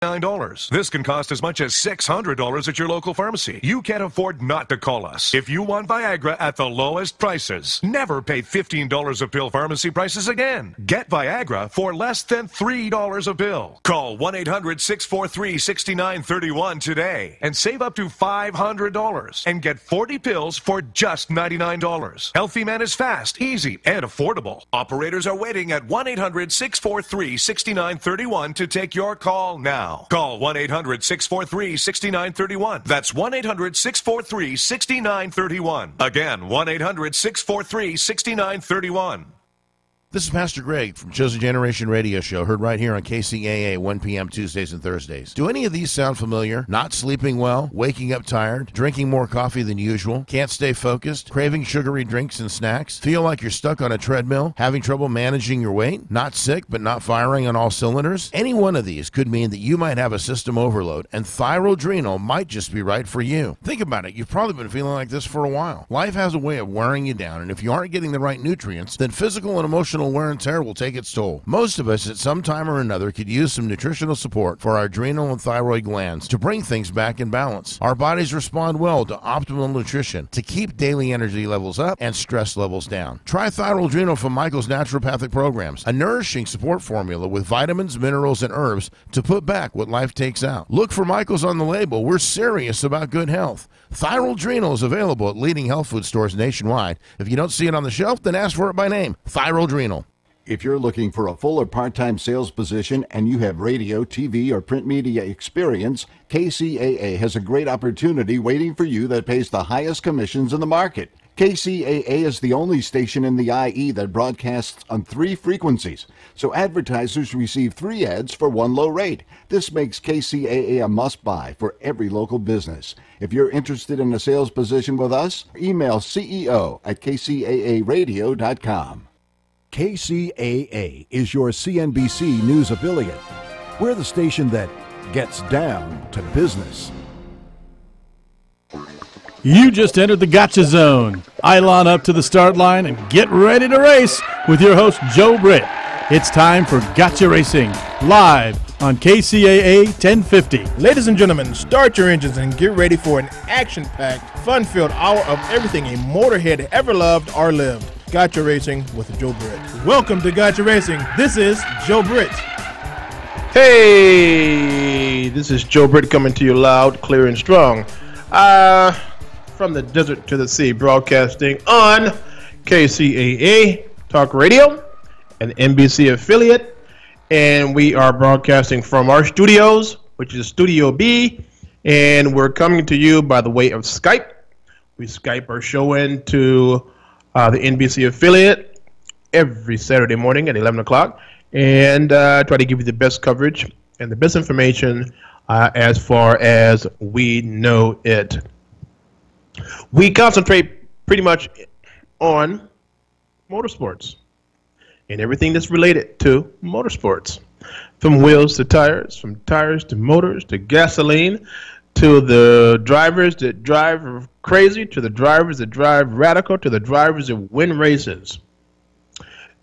$9. This can cost as much as $600 at your local pharmacy. You can't afford not to call us. If you want Viagra at the lowest prices, never pay $15 a pill pharmacy prices again. Get Viagra for less than $3 a pill. Call 1-800-643-6931 today and save up to $500 and get 40 pills for just $99. Healthy Man is fast, easy, and affordable. Operators are waiting at 1-800-643-6931 to take your call now. Call 1-800-643-6931. That's 1-800-643-6931. Again, 1-800-643-6931. This is Pastor Greg from Chosen Generation Radio Show, heard right here on KCAA, 1 p.m. Tuesdays and Thursdays. Do any of these sound familiar? Not sleeping well, waking up tired, drinking more coffee than usual, can't stay focused, craving sugary drinks and snacks, feel like you're stuck on a treadmill, having trouble managing your weight, not sick but not firing on all cylinders? Any one of these could mean that you might have a system overload, and Thyrodrenal might just be right for you. Think about it. You've probably been feeling like this for a while. Life has a way of wearing you down, and if you aren't getting the right nutrients, then physical and emotional wear and tear will take its toll. Most of us at some time or another could use some nutritional support for our adrenal and thyroid glands to bring things back in balance. Our bodies respond well to optimal nutrition to keep daily energy levels up and stress levels down. Try Thyrodrenal from Michael's Naturopathic Programs, a nourishing support formula with vitamins, minerals, and herbs to put back what life takes out. Look for Michael's on the label. We're serious about good health. Thyrodrenal is available at leading health food stores nationwide. If you don't see it on the shelf, then ask for it by name. Thyrodrenal. If you're looking for a full or part-time sales position and you have radio, TV, or print media experience, KCAA has a great opportunity waiting for you that pays the highest commissions in the market. KCAA is the only station in the IE that broadcasts on 3 frequencies, so advertisers receive 3 ads for 1 low rate. This makes KCAA a must-buy for every local business. If you're interested in a sales position with us, email CEO@kcaaradio.com. KCAA is your CNBC News affiliate. We're the station that gets down to business. You just entered the Gotcha Zone. Line up to the start line and get ready to race with your host, Joe Britt. It's time for Gotcha Racing, live on KCAA 1050. Ladies and gentlemen, start your engines and get ready for an action-packed, fun-filled hour of everything a motorhead ever loved or lived. Gotcha Racing with Joe Britt. Welcome to Gotcha Racing. This is Joe Britt. Hey, this is Joe Britt coming to you loud, clear, and strong. From the desert to the sea, broadcasting on KCAA Talk Radio, an NBC affiliate. And we are broadcasting from our studios, which is Studio B. And we're coming to you by the way of Skype. We Skype our show into the NBC affiliate every Saturday morning at 11 o'clock and try to give you the best coverage and the best information as far as we know it. We concentrate pretty much on motorsports and everything that's related to motorsports, from wheels to tires, from tires to motors to gasoline, to the drivers that drive crazy, to the drivers that drive radical, to the drivers that win races,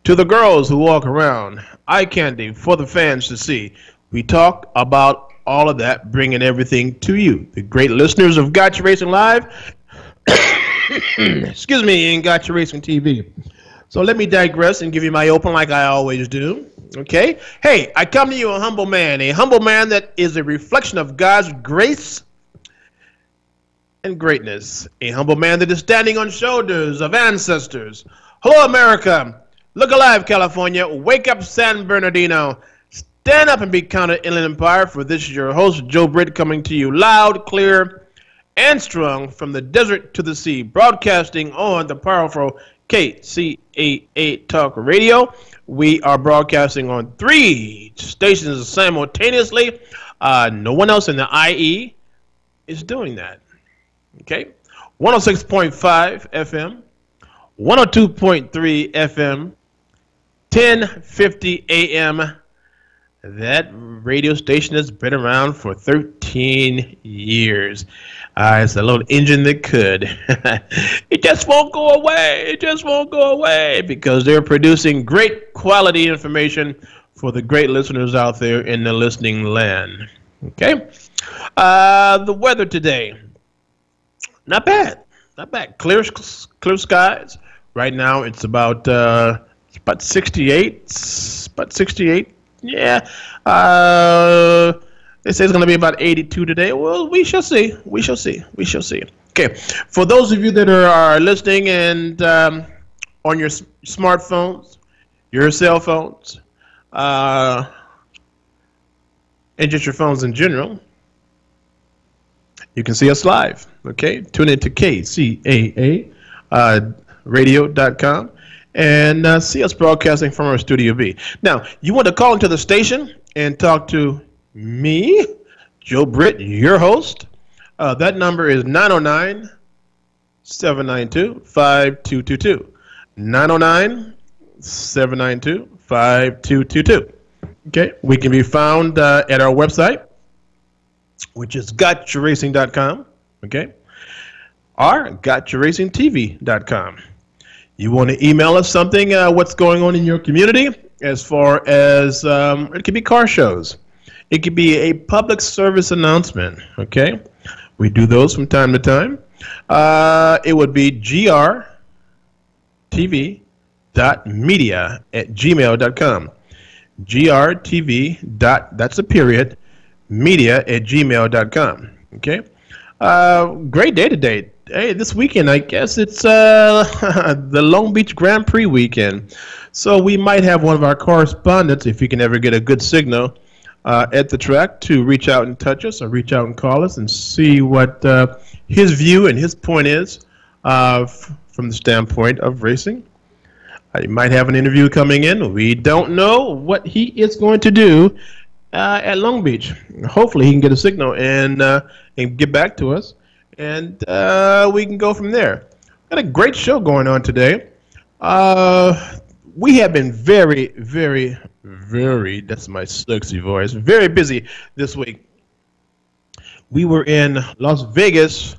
to the girls who walk around, eye candy for the fans to see. We talk about all of that, bringing everything to you, the great listeners of Gotcha Racing Live, excuse me, and Gotcha Racing TV. So let me digress and give you my open like I always do. Okay? Hey, I come to you a humble man that is a reflection of God's grace and greatness, a humble man that is standing on shoulders of ancestors. Hello, America. Look alive, California. Wake up, San Bernardino. Stand up and be counted, Inland Empire, for this is your host, Joe Britt, coming to you loud, clear, and strong from the desert to the sea, broadcasting on the powerful KCAA Talk Radio. We are broadcasting on 3 stations simultaneously. No one else in the IE is doing that. Okay? 106.5 FM, 102.3 FM, 1050 AM. That radio station has been around for 13 years. It's a little engine that could. It just won't go away. It just won't go away because they're producing great quality information for the great listeners out there in the listening land. Okay. The weather today, not bad. Not bad. Clear skies. Right now it's about 68. It's about 68. Yeah. They say it's going to be about 82 today. Well, we shall see. We shall see. We shall see. Okay. For those of you that are listening and on your smartphones, your cell phones, and just your phones in general, you can see us live. Okay. Tune into KCAA radio.com and see us broadcasting from our Studio B. Now, you want to call into the station and talk to me, Joe Britt, your host. That number is 909-792-5222. 909-792-5222. Okay, we can be found at our website, which is gotyourracing.com. Okay, or gotyourracingtv.com. You want to email us something, what's going on in your community, as far as it could be car shows. It could be a public service announcement, okay? We do those from time to time. It would be grtv.media@gmail.com. grtv. That's a period, media@gmail.com, okay? Great day today. Hey, this weekend, I guess it's the Long Beach Grand Prix weekend. So we might have one of our correspondents, if you can ever get a good signal, at the track to reach out and touch us or reach out and call us and see what his view and his point is from the standpoint of racing. I might have an interview coming in. We don't know what he is going to do at Long Beach. Hopefully he can get a signal and get back to us, and we can go from there. Got a great show going on today. We have been very, very, very, that's my sexy voice, very busy this week. We were in Las Vegas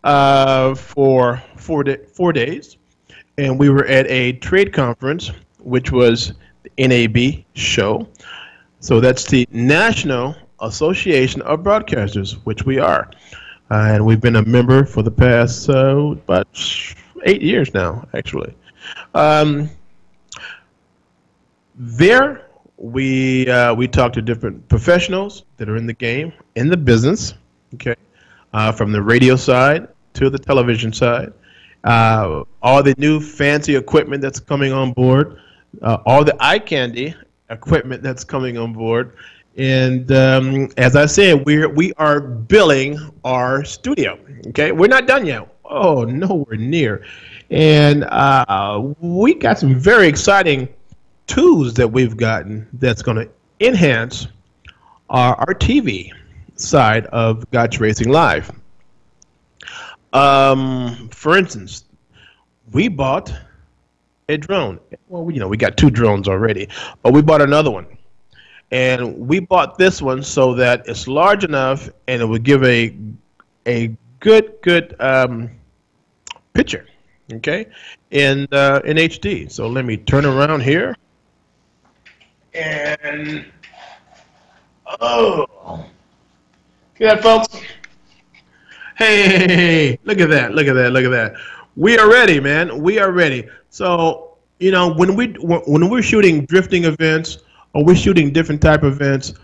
for 4 days, and we were at a trade conference, which was the NAB show. So that's the National Association of Broadcasters, which we are. And we've been a member for the past about 8 years now, actually. There, we talk to different professionals that are in the game, in the business, okay, from the radio side to the television side, all the new fancy equipment that's coming on board, all the eye candy equipment that's coming on board, and as I said, we are billing our studio. Okay, we're not done yet. Oh, nowhere near, and we got some very exciting tools that we've gotten that's going to enhance our TV side of Gotcha Racing Live. For instance, we bought a drone. Well, we got 2 drones already, but we bought another one. And we bought this one so that it's large enough and it would give a good picture, okay, in HD. So let me turn around here. And oh, see that, folks? Hey, look at that! Look at that! Look at that! We are ready, man. We are ready. So when we're shooting drifting events or we're shooting different type of events,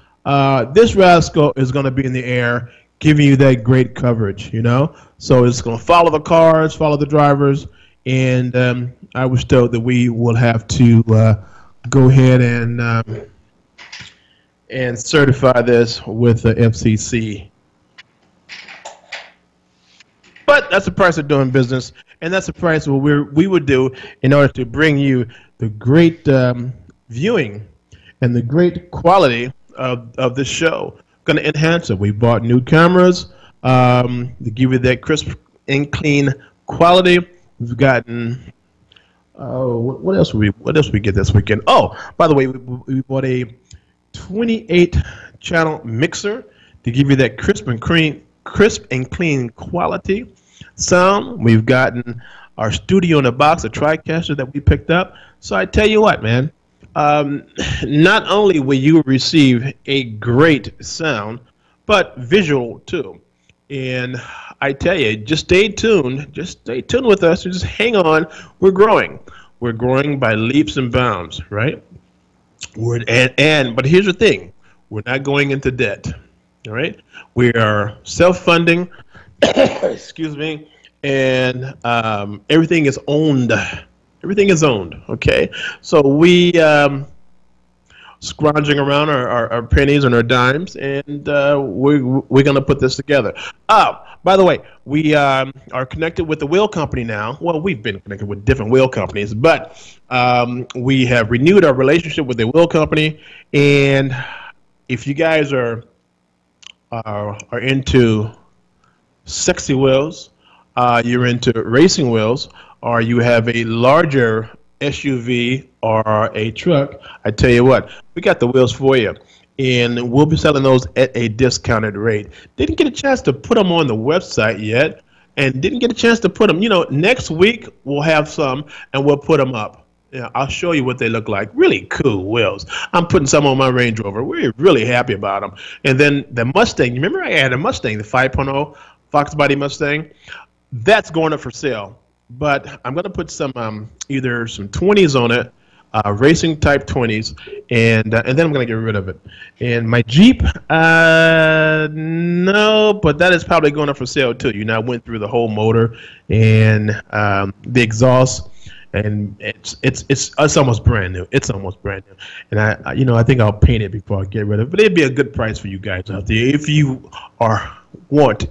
this rascal is going to be in the air, giving you that great coverage. So it's going to follow the cars, follow the drivers, and I was told that we will have to go ahead and certify this with the FCC. But that's the price of doing business, and that's the price of what we would do in order to bring you the great viewing and the great quality of this show. Going to enhance it. We bought new cameras to give you that crisp and clean quality. We've gotten what else we get this weekend? Oh, by the way, we bought a 28-channel mixer to give you that crisp and clean quality sound. We've gotten our studio in a box, a TriCaster that we picked up. So I tell you what, man, not only will you receive a great sound, but visual too. And I tell you, just stay tuned. Just stay tuned with us. Just hang on. We're growing. We're growing by leaps and bounds, right? But here's the thing. We're not going into debt, all right? We are self-funding, excuse me, and everything is owned. Everything is owned, okay? So we scrounging around our pennies and our dimes, and we're going to put this together. Oh, by the way, we are connected with the wheel company now. Well, we've been connected with different wheel companies, but we have renewed our relationship with the wheel company. And if you guys are into sexy wheels, you're into racing wheels, or you have a larger SUV or a truck, I tell you what, we got the wheels for you. And we'll be selling those at a discounted rate. Didn't get a chance to put them on the website yet, and didn't get a chance to put them. You know, next week we'll have some, and we'll put them up. Yeah, I'll show you what they look like. Really cool wheels. I'm putting some on my Range Rover. We're really happy about them. And then the Mustang. You remember I had a Mustang, the 5.0 Fox Body Mustang? That's going up for sale. But I'm going to put some either some 20s on it, racing type 20s, and then I'm going to get rid of it. And my Jeep, no, but that is probably going up for sale too. You know, I went through the whole motor and the exhaust, and it's almost brand new. It's almost brand new, and I think I'll paint it before I get rid of it. But it'd be a good price for you guys out there if you want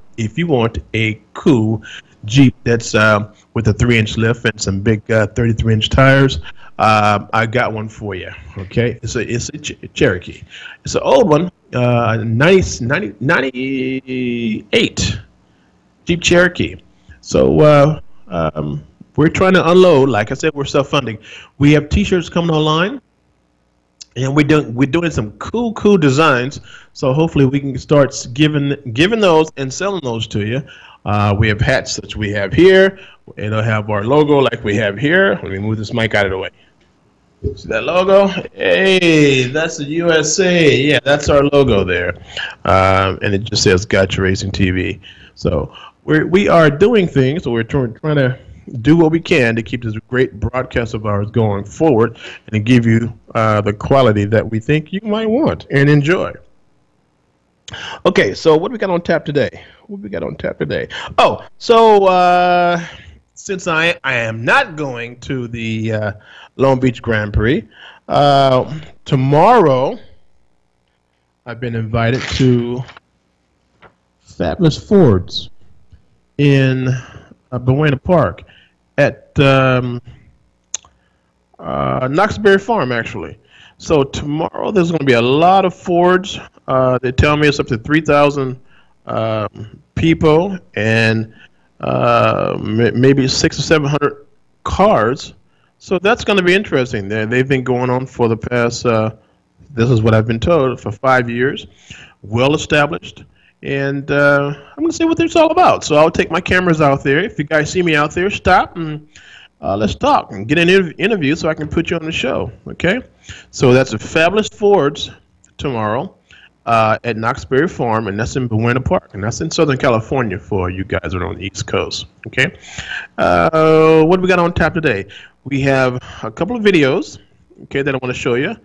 a cool Jeep that's with a 3-inch lift and some big 33-inch tires. I got one for you. Okay, it's a Cherokee. It's an old one, 98 Jeep Cherokee. So we're trying to unload. Like I said, we're self-funding. We have T-shirts coming online, and we're doing some cool designs. So hopefully we can start giving those and selling those to you. We have hats that we have here. It'll have our logo like we have here. Let me move this mic out of the way. See that logo? Hey, that's the USA. Yeah, that's our logo there. And it just says Gotcha Racing TV. So we are doing things. So we're trying to do what we can to keep this great broadcast of ours going forward and to give you the quality that we think you might want and enjoy. Okay, so what do we got on tap today? Oh, so since I am not going to the Long Beach Grand Prix, tomorrow I've been invited to Fabulous Fords in Buena Park at Knoxbury Farm, actually. So tomorrow there's going to be a lot of Fords. They tell me it's up to 3,000 people and maybe 600 or 700 cars. So that's going to be interesting. They've been going on for the past, this is what I've been told, for 5 years. Well established. And I'm going to see what it's all about. So I'll take my cameras out there. If you guys see me out there, stop and let's talk and get an interview so I can put you on the show. Okay? So that's a Fabulous Fords tomorrow at Knoxbury Farm, and that's in Buena Park, and that's in Southern California for you guys that are on the East Coast. Okay? What do we got on tap today? We have a couple of videos, okay, that I want to show you,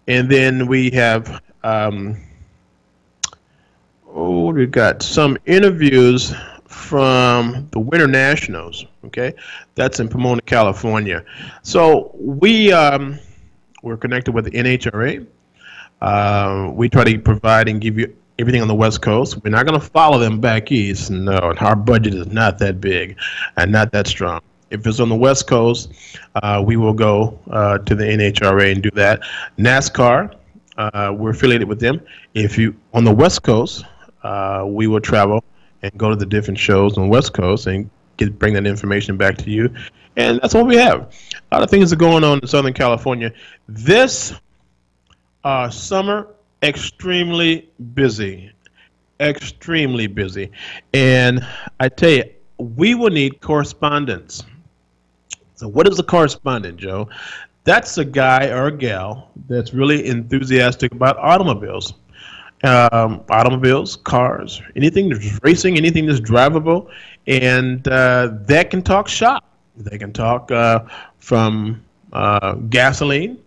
and then we have we've got some interviews from the Winter Nationals, okay? That's in Pomona, California. So we're connected with the NHRA. We try to provide and give you everything on the West Coast. We're not going to follow them back east. No, our budget is not that big and not that strong. If it's on the West Coast, we will go to the NHRA and do that. NASCAR, we're affiliated with them. If you on the West Coast, we will travel and go to the different shows on the West Coast and bring that information back to you. And that's what we have. A lot of things are going on in Southern California. This summer, extremely busy. And I tell you, we will need correspondents. So what is a correspondent, Joe? That's a guy or a gal that's really enthusiastic about automobiles. automobiles, cars, anything that's racing, anything that's drivable, and that can talk shop. They can talk from gasoline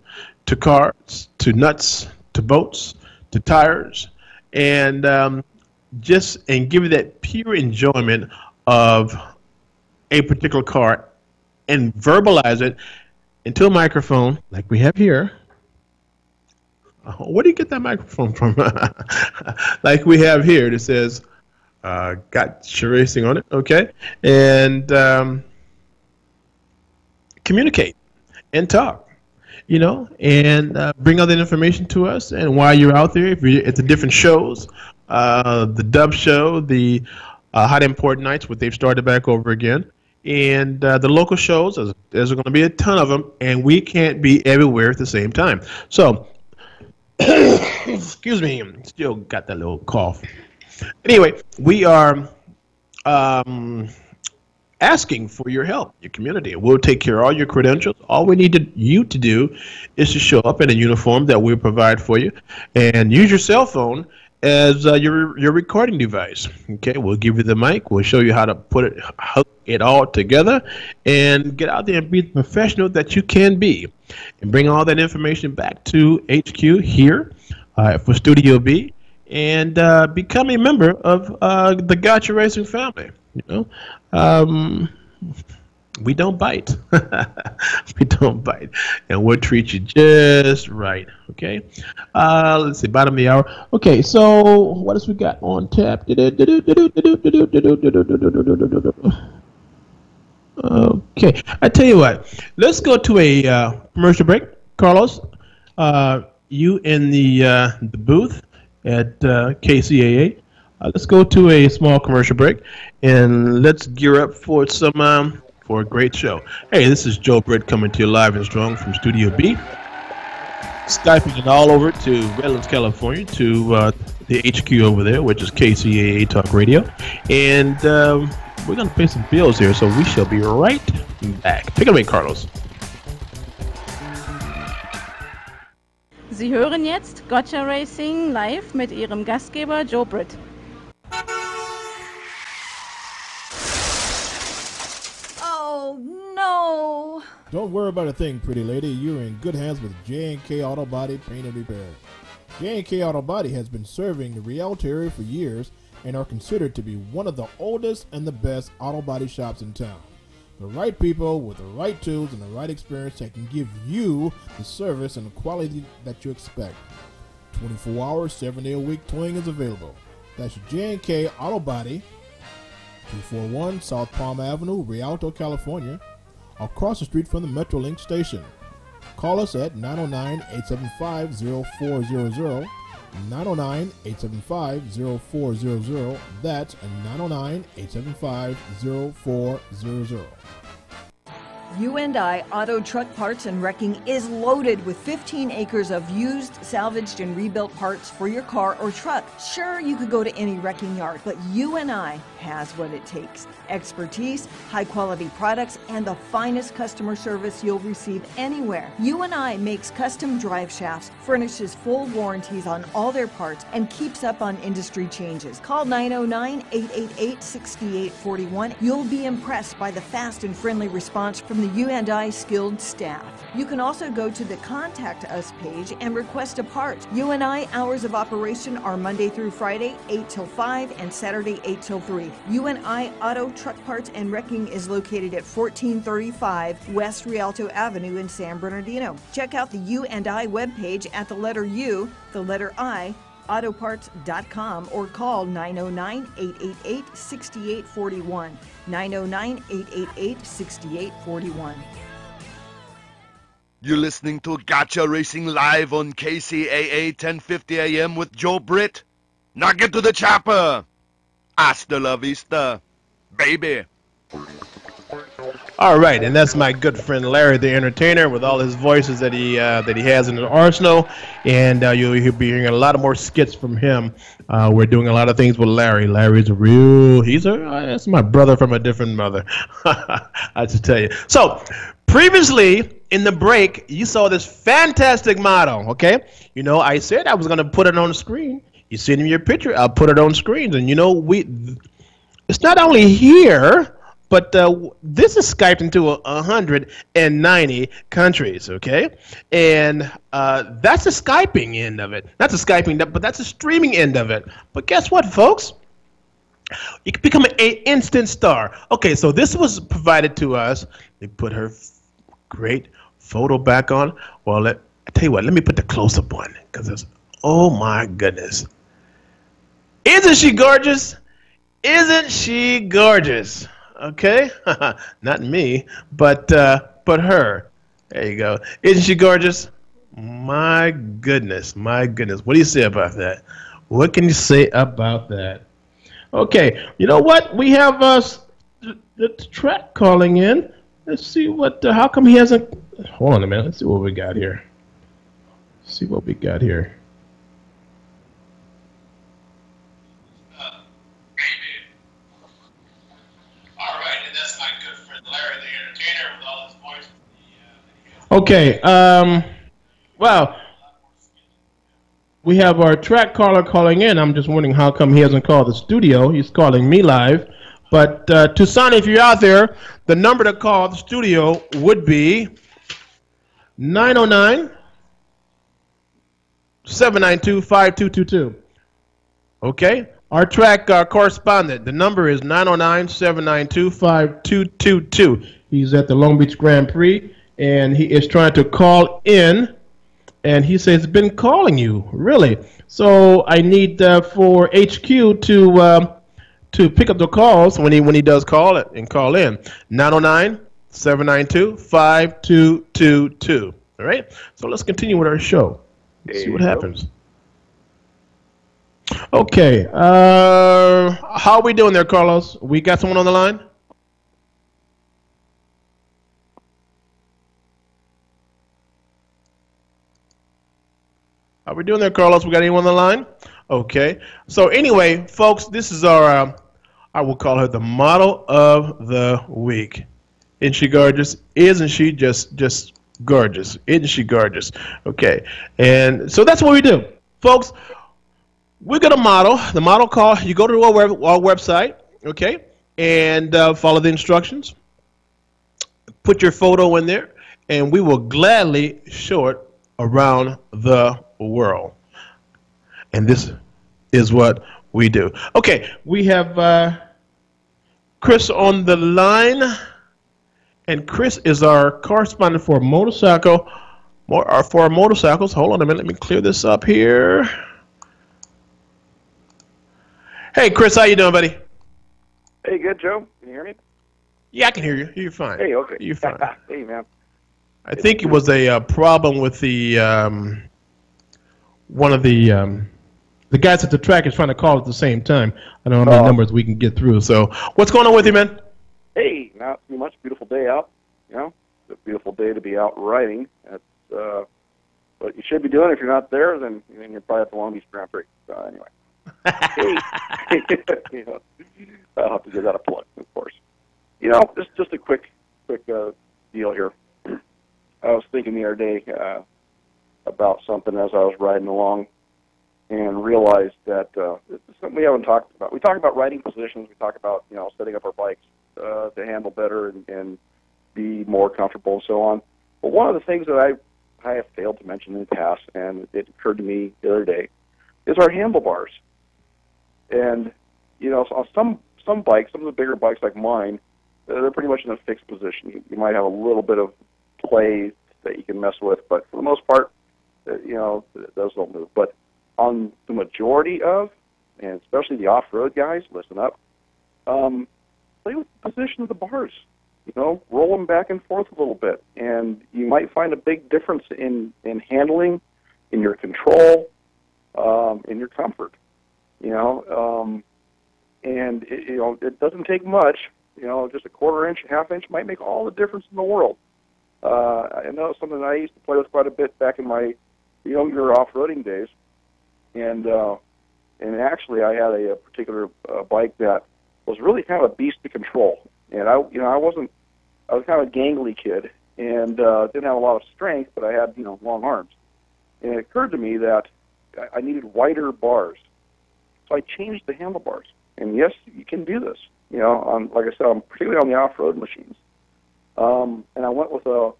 to cars to nuts to boats to tires, and give you that pure enjoyment of a particular car and verbalize it into a microphone like we have here. Where do you get that microphone from? Like we have here that says Gotcha Racing on it, okay? And communicate and talk, and bring all that information to us. And while you're out there, if you're at the different shows, the Dub Show, the Hot Import Nights, what they've started back over again, and the local shows, there's going to be a ton of them, and we can't be everywhere at the same time. So, excuse me, still got that little cough. Anyway, we are asking for your help, your community. We'll take care of all your credentials. All we need you to do is to show up in a uniform that we'll provide for you, and use your cell phone as your recording device. Okay, we'll give you the mic. We'll show you how to hook it all together, and get out there and be the professional that you can be, and bring all that information back to HQ here for Studio B, and become a member of the Gotcha Racing family. We don't bite. We don't bite. And we'll treat you just right. Okay? Let's see, bottom of the hour. Okay, so what else we got on tap? Okay, I tell you what. Let's go to a commercial break. Carlos, you in the booth at KCAA. Let's go to a small commercial break, and let's gear up for for a great show. Hey, this is Joe Britt coming to you live and strong from Studio B. Skyping it all over to Redlands, California, to the HQ over there, which is KCAA Talk Radio. And we're going to pay some bills here, so we shall be right back. Take it away, Carlos. Sie hören jetzt Gotcha Racing live mit Ihrem Gastgeber Joe Britt. No. Don't worry about a thing, pretty lady. You're in good hands with J&K Auto Body Paint and Repair. J&K Auto Body has been serving the Rialto area for years and are considered to be one of the oldest and the best auto body shops in town. The right people with the right tools and the right experience that can give you the service and the quality that you expect. 24 hours, 7 day a week towing is available. That's J&K Auto Body, 241 South Palm Avenue, Rialto, California, across the street from the Metrolink station. Call us at 909-875-0400, 909-875-0400. That's 909-875-0400. U&I Auto Truck Parts and Wrecking is loaded with 15 acres of used, salvaged, and rebuilt parts for your car or truck. Sure, you could go to any wrecking yard, but U&I has what it takes. Expertise, high-quality products, and the finest customer service you'll receive anywhere. U&I makes custom drive shafts, furnishes full warranties on all their parts, and keeps up on industry changes. Call 909-888-6841. You'll be impressed by the fast and friendly response from the U&I skilled staff. You can also go to the Contact Us page and request a part. U&I hours of operation are Monday through Friday, 8 till 5, and Saturday, 8 till 3. U&I Auto Truck Parts and Wrecking is located at 1435 West Rialto Avenue in San Bernardino. Check out the U&I webpage at the letter U, the letter I, autoparts.com, or call 909-888-6841. 909-888-6841. You're listening to Gotcha Racing live on KCAA 1050 AM with Joe Britt. Now get to the chopper. Hasta la vista, baby. All right, and that's my good friend Larry, the entertainer, with all his voices that he has in the arsenal, and you'll be hearing a lot of more skits from him. We're doing a lot of things with Larry. Larry's that's my brother from a different mother. I should tell you. So, previously in the break, you saw this fantastic model. Okay, I said I was going to put it on the screen. You send me your picture, I'll put it on screens. And, it's not only here, but this is Skyped into 190 countries, okay? And that's the Skyping end of it. Not the Skyping, but that's the streaming end of it. But guess what, folks? You can become an instant star. Okay, so this was provided to us. They put her great photo back on. Well, I tell you what, let me put the close-up one, because it's, oh my goodness. Isn't she gorgeous? Isn't she gorgeous? Okay, not me, but her. There you go. Isn't she gorgeous? My goodness, my goodness. What do you say about that? What can you say about that? Okay, you know what? We have the track calling in. Let's see what. How come he hasn't? Hold on a minute. Let's see what we got here. See what we got here. Okay, well, we have our track caller calling in. I'm just wondering how come he hasn't called the studio. He's calling me live. But Tucson, if you're out there, the number to call the studio would be 909-792-5222. Okay, our track correspondent, the number is 909-792-5222. He's at the Long Beach Grand Prix. And he is trying to call in, and he says, it's been calling you, really. So I need for HQ to pick up the calls when he does call it and call in. 909-792-5222. All right? So let's continue with our show. Let's see what happens. Okay. How are we doing there, Carlos? We got someone on the line? How we doing there, Carlos? We got anyone on the line? Okay. So anyway, folks, this is our, I will call her the model of the week. Isn't she gorgeous? Isn't she just gorgeous? Isn't she gorgeous? Okay. And so that's what we do. Folks, we're going to model. The model call, you go to our website, okay, and follow the instructions. Put your photo in there, and we will gladly show it around the world. And this is what we do. Okay, we have Chris on the line, and Chris is our correspondent for motorcycles. Hold on a minute, let me clear this up here. Hey, Chris, how you doing, buddy? Hey, good, Joe. Can you hear me? Yeah, I can hear you. You're fine. Hey, okay. You're fine. Hey, man. I think it was a problem with the one of the guys at the track is trying to call at the same time. I don't know how many numbers we can get through. So, what's going on with you, man? Hey, not too much. Beautiful day out. You know, it's a beautiful day to be out riding. That's what you should be doing. If you're not there, then you're probably at the Long Beach Grand Prix. So anyway, you know, I'll have to give that a plug, of course. You know, just a quick deal here. I was thinking the other day about something as I was riding along, and realized that it's something we haven't talked about. We talk about riding positions. We talk about setting up our bikes to handle better and be more comfortable and so on. But one of the things that I have failed to mention in the past, and it occurred to me the other day, is our handlebars. And on some bikes, some of the bigger bikes like mine, they're pretty much in a fixed position. You might have a little bit of play that you can mess with, but for the most part, those don't move. But on the majority of, and especially the off-road guys, listen up, play with the position of the bars. Roll them back and forth a little bit, and you might find a big difference in handling, in your control, in your comfort. And it doesn't take much. Just a quarter inch, half inch might make all the difference in the world. I know it's something I used to play with quite a bit back in my younger off-roading days, and actually I had a particular bike that was really kind of a beast to control, and I was kind of a gangly kid and didn't have a lot of strength, but I had long arms, and it occurred to me that I needed wider bars, So I changed the handlebars. And yes, you can do this. You know, like I said, I'm particularly on the off-road machines. And I went with a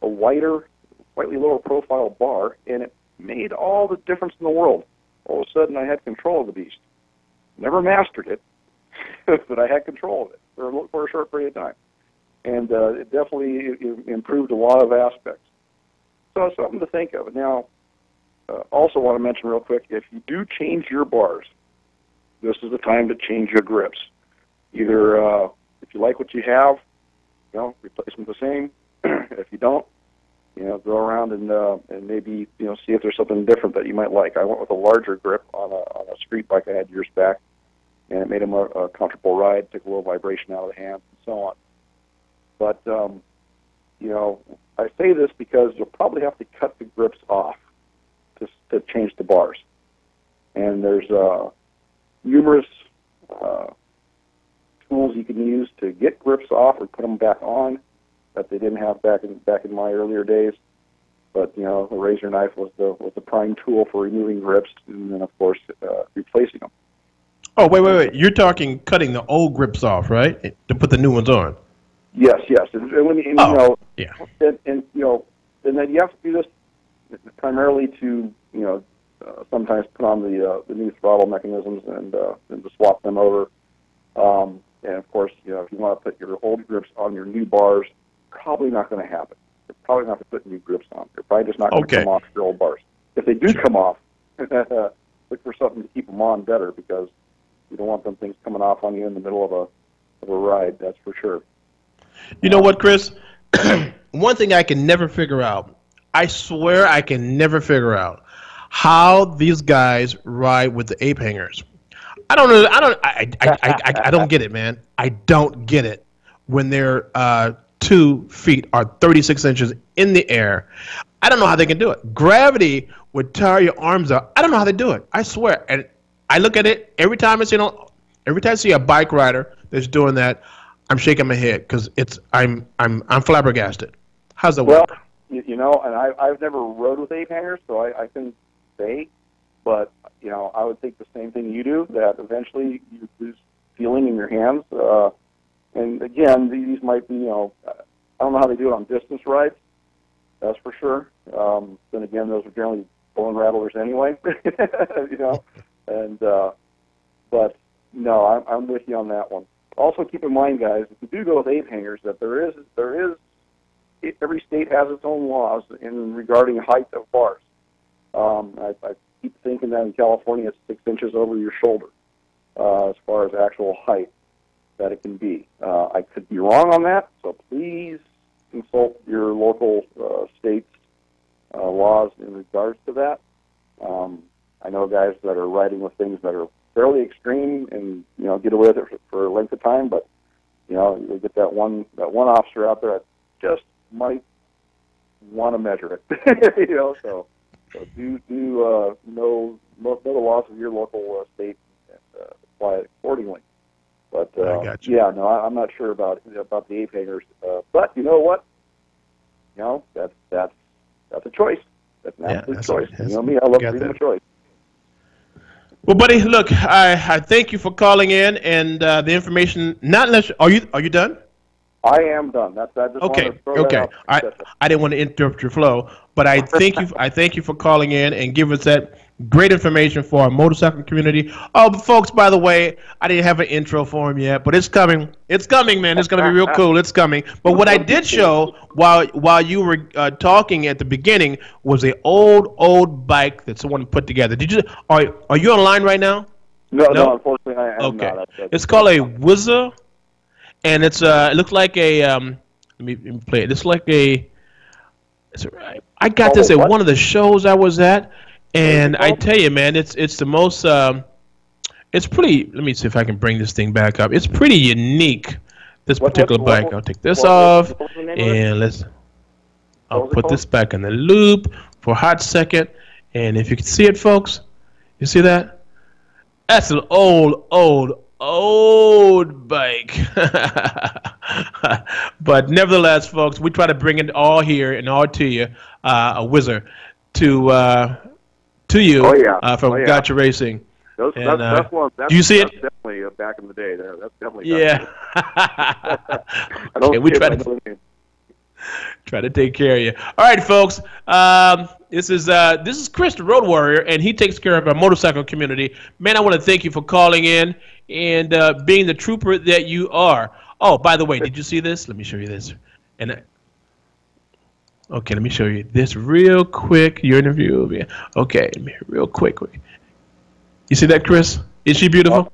wider, slightly lower profile bar, and it made all the difference in the world. All of a sudden, I had control of the beast. Never mastered it, but I had control of it for a short period of time. And it definitely improved a lot of aspects. So it's something to think of. Now, also want to mention real quick, if you do change your bars, this is the time to change your grips. Either if you like what you have, you know, replace them the same. If you don't, you know, go around and maybe, you know, see if there's something different that you might like. I went with a larger grip on a street bike I had years back, and it made them a comfortable ride, took a little vibration out of the hands, and so on. But, you know, I say this because you'll probably have to cut the grips off to change the bars. And there's numerous tools you can use to get grips off or put them back on that they didn't have back in my earlier days. But, you know, the razor knife was the prime tool for removing grips, and then, of course, replacing them. Oh, wait. You're talking cutting the old grips off, right? To put the new ones on. Yes. And when you know, yeah. And you know, and then you have to do this primarily to, you know, sometimes put on the new throttle mechanisms and to swap them over. And of course, you know, if you want to put your old grips on your new bars, probably not going to happen. You're probably not going to put new grips on. They're probably just not going to come off your old bars. If they do come off, look for something to keep them on better, because you don't want them things coming off on you in the middle of a ride. That's for sure. You know what, Chris? One thing I can never figure out, I swear I can never figure out, how these guys ride with the ape hangers. I don't know. I don't get it, man. I don't get it when their 2 feet are 36 inches in the air. I don't know how they can do it. Gravity would tire your arms out. I don't know how they do it. I swear. And I look at it every time I see a bike rider that's doing that. I'm shaking my head because I'm flabbergasted. How's that work? Well, you know, and I've never rode with ape hangers, so I couldn't say. But, you know, I would think the same thing you do, that eventually you lose feeling in your hands. And again, these might be, you know, I don't know how they do it on distance rides. That's for sure. Then again, those are generally bone rattlers anyway, you know. And but no, I'm with you on that one. Also, keep in mind, guys, if you do go with ape hangers, that there is every state has its own laws in regarding height of bars. I keep thinking that in California it's 6 inches over your shoulder as far as actual height that it can be. I could be wrong on that, so please consult your local state's laws in regards to that. I know guys that are riding with things that are fairly extreme and, you know, get away with it for a length of time, but, you know, you get that one officer out there that just might want to measure it, you know, so do know the laws of your local state and apply it accordingly. But yeah, no, I'm not sure about the ape hangers. But you know what? You know, that's a choice. That's an absolute choice. You know me, I love freedom of choice. Well, buddy, look, I thank you for calling in and the information. Not unless are you done? I am done. I just okay. Want to throw that out. I didn't want to interrupt your flow, but I thank you. I thank you for calling in and giving us that great information for our motorcycle community. Oh, folks, by the way, I didn't have an intro for him yet, but it's coming. It's coming, man. It's going to be real cool. It's coming. But what I did show while you were talking at the beginning was an old bike that someone put together. Did you? Are you online right now? No, unfortunately, I am okay. not. It's called a Whizzer. And it's it looks like a let me play it. It's like a. I got this at one of the shows I was at, and I tell you, man, it's the most. It's pretty. Let me see if I can bring this thing back up. It's pretty unique. This particular bike. I'll take this off, and I'll put this back in the loop for a hot second. And if you can see it, folks, you see that? That's an old bike. But nevertheless, folks, we try to bring it all here and all to you, a Whizzer, to you from Gotcha Racing. That's one. That's, do you see that's it? definitely back in the day. There, that's definitely. Yeah. I don't Okay, we see it, try I to know the name. try to take care of you. All right, folks. This is Chris, the Road Warrior, and he takes care of our motorcycle community. Man, I want to thank you for calling in and being the trooper that you are. Oh, by the way, did you see this? Let me show you this. Okay, let me show you this real quick. Your interview. Okay, real quick. You see that, Chris? Is she beautiful?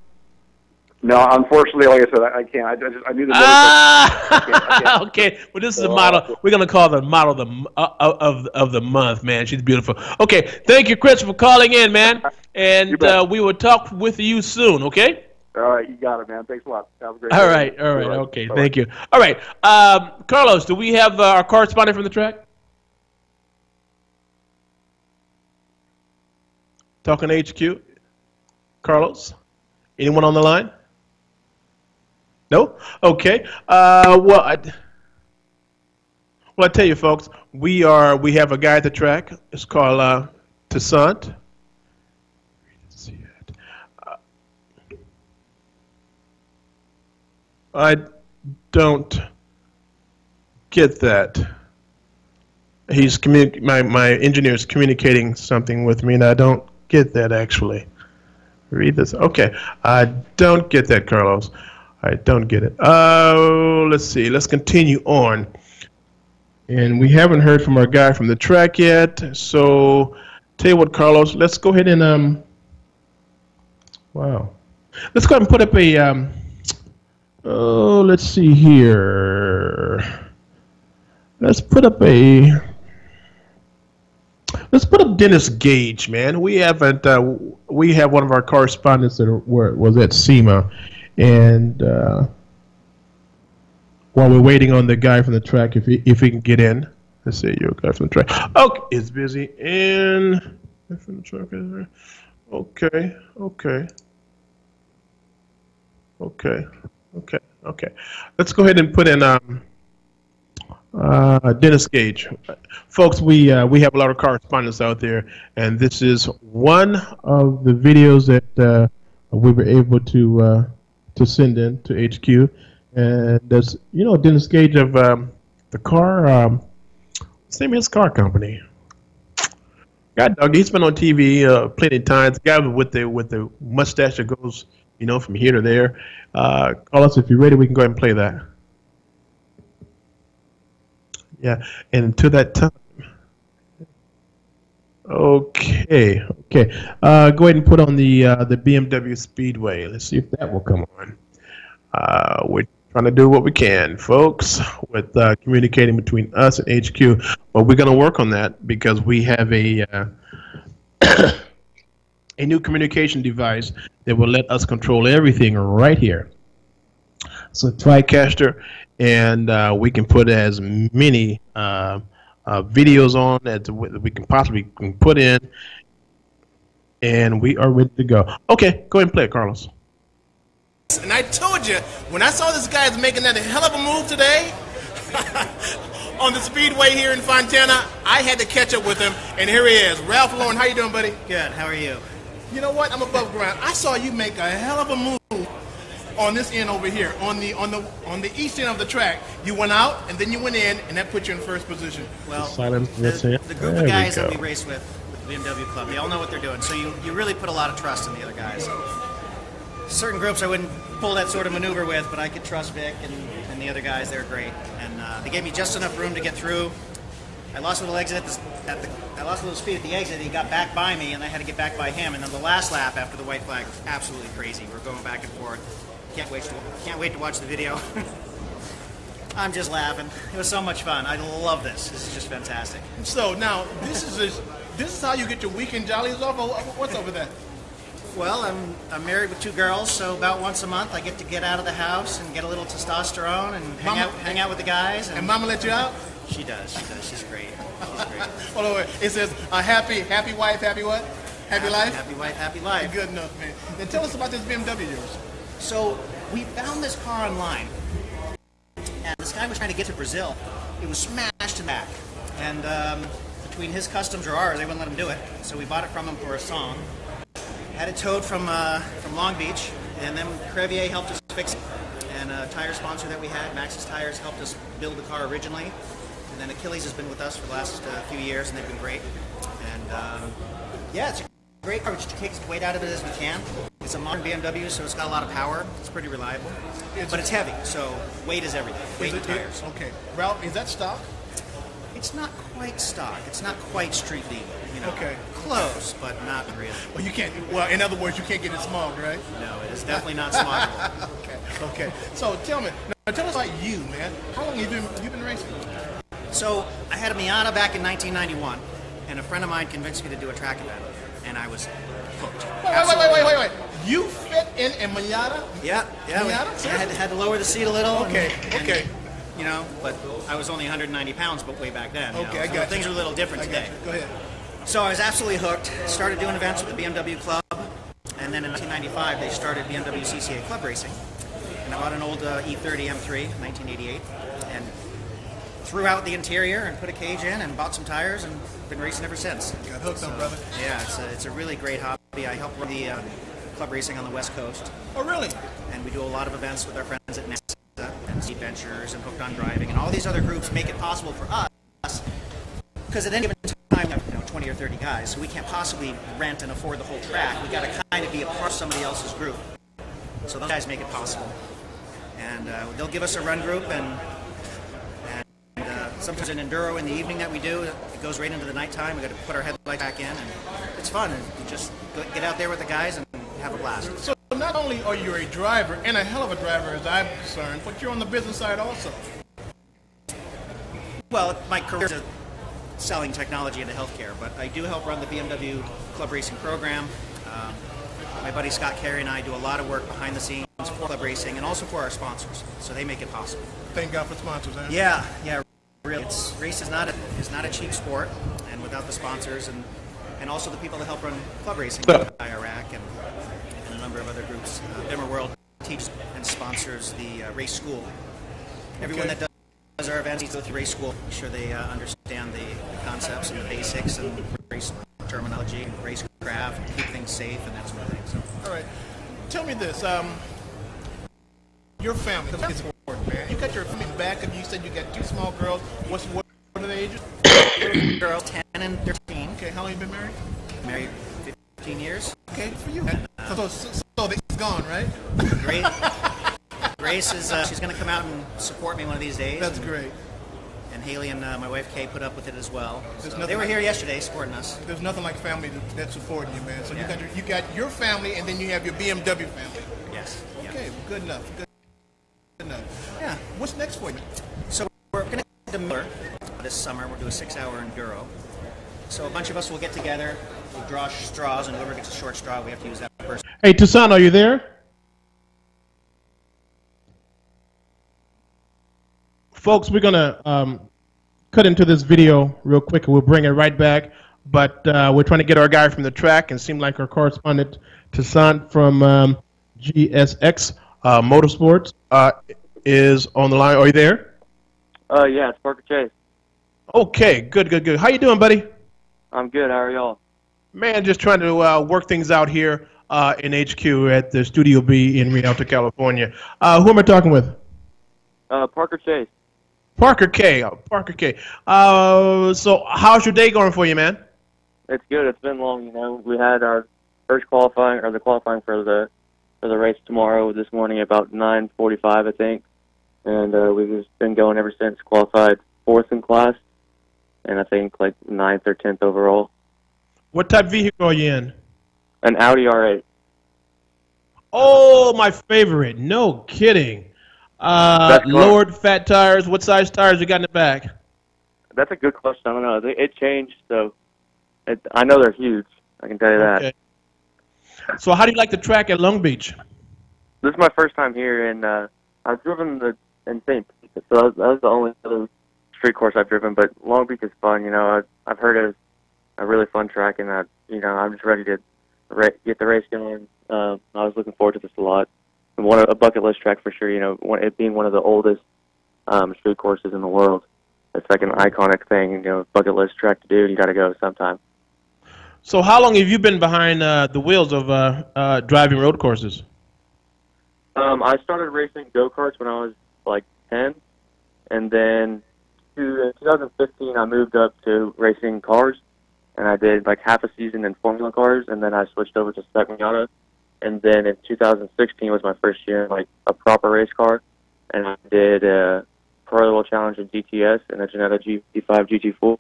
No, unfortunately, like I said, I can't. I knew the. I can't. Okay, well, this is a model. We're gonna call the model of the month, man. She's beautiful. Okay, thank you, Chris, for calling in, man. And we will talk with you soon. Okay. All right, you got it, man. Thanks a lot. Have a great day. All right. Okay, bye-bye. Thank you. All right, Carlos, do we have our correspondent from the track? Talking to HQ. Carlos, anyone on the line? No? Okay. Well, I tell you, folks, we have a guy at the track. It's called Toussaint. I don't get that. My engineer is communicating something with me, and I don't get that actually. Read this. Okay, I don't get that, Carlos. I don't get it. Let's see. Let's continue on. And we haven't heard from our guy from the track yet. So, tell you what, Carlos. Let's go ahead and wow. Let's go ahead and put up a let's see here. Let's put up Dennis Gage, man. We have one of our correspondents that was at SEMA, and while we're waiting on the guy from the track, if he can get in, let's see, your guy from the track. Okay, it's busy. And from the track, okay. Let's go ahead and put in Dennis Gage. Folks, we have a lot of correspondents out there, and this is one of the videos that we were able to send in to HQ. And that's, Dennis Gage of the car, same as car company. God dog, he's been on TV plenty of times. The guy with the mustache that goes, from here to there. Call us if you're ready. We can go ahead and play that. Yeah, and until that time. Okay. Go ahead and put on the BMW Speedway. Let's see if that will come on. We're trying to do what we can, folks, with communicating between us and HQ. But we're going to work on that because we have a a new communication device that will let us control everything right here. So TriCaster, and we can put as many videos on as we can possibly put in, and we are ready to go. Okay, go ahead and play it, Carlos. And I told you, when I saw this guy making that a hell of a move today on the speedway here in Fontana, I had to catch up with him, and here he is. Ralph Lauren, how you doing, buddy? Good, how are you? You know what? I'm above ground. I saw you make a hell of a move on this end over here, on the east end of the track. You went out, and then you went in, and that put you in first position. Well, the group of guys that we race with the BMW Club, they all know what they're doing, so you really put a lot of trust in the other guys. Certain groups I wouldn't pull that sort of maneuver with, but I could trust Vic and the other guys. They're great, and they gave me just enough room to get through. I lost a little I lost a little speed at the exit. He got back by me, and I had to get back by him. And then the last lap after the white flag was absolutely crazy. We're going back and forth. Can't wait to watch the video. I'm just laughing. It was so much fun. I love this. This is just fantastic. So now this is how you get your weekend jollies off. What's up with that? Well, I'm married with 2 girls, so about once a month I get out of the house and get a little testosterone and hang out with the guys. And Mama let you out? She does. She's great. Hold on, wait. It says happy wife, happy what? Happy life? Happy wife, happy life. Good enough, man. Then tell us about this BMW of yours. So we found this car online, and this guy was trying to get to Brazil. It was smashed in the back, and between his customs or ours, they wouldn't let him do it. So we bought it from him for a song. Had it towed from Long Beach, and then Crevier helped us fix it. And a tire sponsor that we had, Maxxis Tires, helped us build the car originally. And then Achilles has been with us for the last few years, and they've been great. And yeah, it's a great car. We just take as weight out of it as we can. It's a modern BMW, so it's got a lot of power. It's pretty reliable, but it's heavy, so weight is everything. Weight and tires. Okay, Ralph, is that stock? It's not quite stock. It's not quite street legal. You know, okay. Close, but not really. Well, you can't. Well, in other words, you can't get it smogged, right? No, it is definitely not smoggable. Okay. So tell me, now tell us about you, man. How long have you been racing? So I had a Miata back in 1991, and a friend of mine convinced me to do a track event, and I was hooked. Wait. You fit in a Miata? Yeah. Miata? I had to lower the seat a little. Okay. You know, but I was only 190 pounds, but way back then. Okay, I got things are a little different today. Go ahead. So I was absolutely hooked. Started doing events with the BMW Club, and then in 1995 they started BMW CCA Club Racing. And I bought an old E30 M3, 1988, and threw out the interior and put a cage in and bought some tires and been racing ever since. Got hooked on, brother. Yeah, it's a really great hobby. I help run the club racing on the West Coast. Oh, really? And we do a lot of events with our friends at NASA and Seat Ventures and Hooked on Driving, and all these other groups make it possible for us, because at any given time we have 20 or 30 guys, so we can't possibly rent and afford the whole track. We got to kind of be a part of somebody else's group. So those guys make it possible. And they'll give us a run group, and sometimes an enduro in the evening that we do. It goes right into the nighttime. We got to put our headlights back in, and it's fun. You just get out there with the guys and have a blast. So not only are you a driver, and a hell of a driver as I'm concerned, but you're on the business side also. Well, my career is selling technology into healthcare, but I do help run the BMW Club Racing program. My buddy Scott Carey and I do a lot of work behind the scenes for club racing and also for our sponsors, so they make it possible. Thank God for sponsors, huh? Yeah, really. Race is not a cheap sport, and without the sponsors and also the people that help run club racing, Iraq and a number of other groups. Bimmer World teaches and sponsors the race school. Everyone that does our events needs to go through race school. Make sure they understand the concepts and the basics and race terminology, racecraft, and keep things safe and that sort of thing. So. All right. Tell me this. Your family is important, man. You got your family back, and you said you got two small girls. What are the ages? Little girls, 10 and 13. Okay, how long have you been married? Married 15 years. Okay, good for you. So it's gone, right? Grace is she's going to come out and support me one of these days. That's great. And Haley and my wife Kay put up with it as well. So they were here yesterday supporting us. There's nothing like family that's supporting you, man. So you got your family, and then you have your BMW family. Yes. Okay, well, good enough. Good enough. Yeah. What's next for you? So we're going to go to Miller this summer. We'll do a 6-hour enduro. So a bunch of us will get together. We'll draw straws, and whoever gets a short straw, we have to use that person. Hey, Tucson, are you there? Folks, we're going to cut into this video real quick, and we'll bring it right back. But we're trying to get our guy from the track, and it seemed like our correspondent, Tucson from GSX Motorsports, is on the line. Are you there? Yeah, it's Parker Chase. Okay, good. How you doing, buddy? I'm good. How are y'all? Man, just trying to work things out here in HQ at the Studio B in Rialto, California. Who am I talking with? Parker Chase. Parker K. So how's your day going for you, man? It's good. It's been long. You know, we had our first qualifying, or the qualifying for the race tomorrow this morning about 9:45, I think, and we've just been going ever since. Qualified 4th in class, and I think like 9th or 10th overall. What type of vehicle are you in? An Audi R8. Oh, my favorite. No kidding. Lowered fat tires. What size tires you got in the back? That's a good question. I don't know. It changed, so I know they're huge. I can tell you that. So how do you like the track at Long Beach? This is my first time here, and I've driven in St. Pete, so that was the only other street course I've driven. But Long Beach is fun. You know, I've heard it's a really fun track, and I'm just ready to get the race going. I was looking forward to this a lot. A bucket list track for sure. You know, it being one of the oldest street courses in the world, it's like an iconic thing. You know, bucket list track to do. You got to go sometime. So how long have you been behind the wheels of driving road courses? I started racing go-karts when I was like 10, and then in 2015 I moved up to racing cars, and I did like half a season in Formula cars, and then I switched over to Spec Miata, and then in 2016 was my first year in like a proper race car, and I did a Pro World Challenge in GTS and a Ginetta GT5 GT4,